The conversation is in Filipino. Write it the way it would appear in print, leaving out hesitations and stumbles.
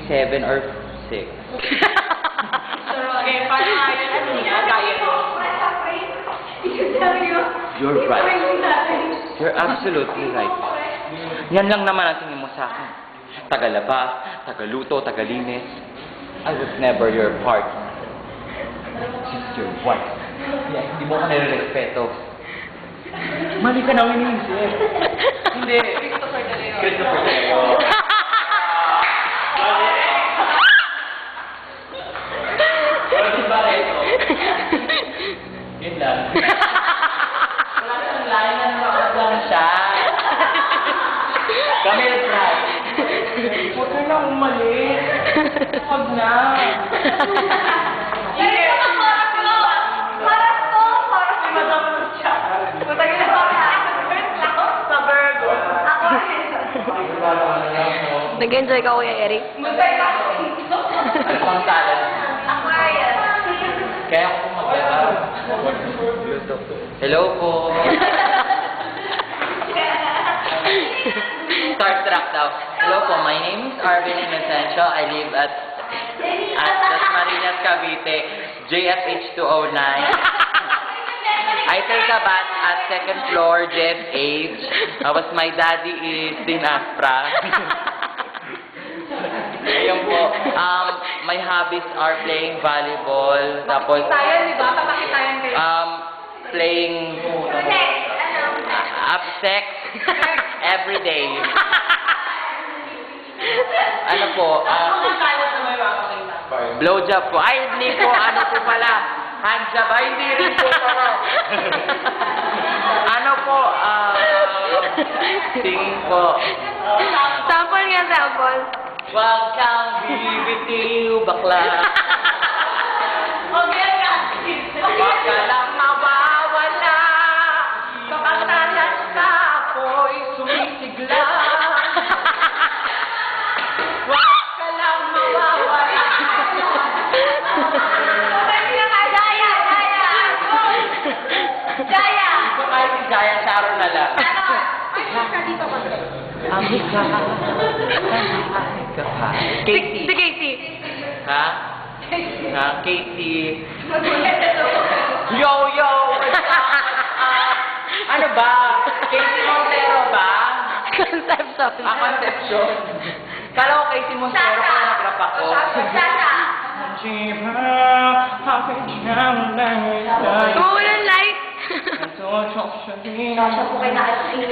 maybe 7 or 6. Okay, paano kaya ano niya? Gaya mo. You're right. You're absolutely right. Yan lang naman ang tingin mo sa akin. Tagalaba, tagaluto, tagalinis. I was never your partner. Just your wife. Yeah, hindi mo ko nire-respeto. Mali ka na iniisip. Hindi. Christopher De Leon. Christopher De Leon. Yun lang. Wala kang line na naman lang siya. Kami yung try. Huwag ka na umalis. Huwag na. Nag-enjoy ka, Kuya Eric? Ano pang talent? Kaya ako mag-alala. Hello po. Star Trek daw. Hello po, my name is Arvin Inocencio. I live at Dasmariñas, Cavite, JFH209. I take a bath at second floor, JFH. Tapos my daddy is Din Aspra. Ayun po. My hobbies are playing volleyball. Tapos, Tayo, di ba? Papakitayan kayo. playing sex every day. Ano po? Blowjob po. Ay, hindi po. Ano po pala? Handjob. Ay, hindi rin po pala. Ano po? Singing po. Sample nga, sample. Huwag kang bibitiw, bakla. Huwag ka lang mawawala. Kapag nalas ka, ako'y sumisigla. Huwag ka lang mawawala. Ito kahit si Jaya, Sharon na lang. Casey. Si Casey. Ha? Ha? Casey. Yo, yo! Ano ba? Casey Montero ba? Conception. Conception. Kala ko Casey Montero kaya nag-rap ako. Umuulan light. Kasha po kayo nakasingin.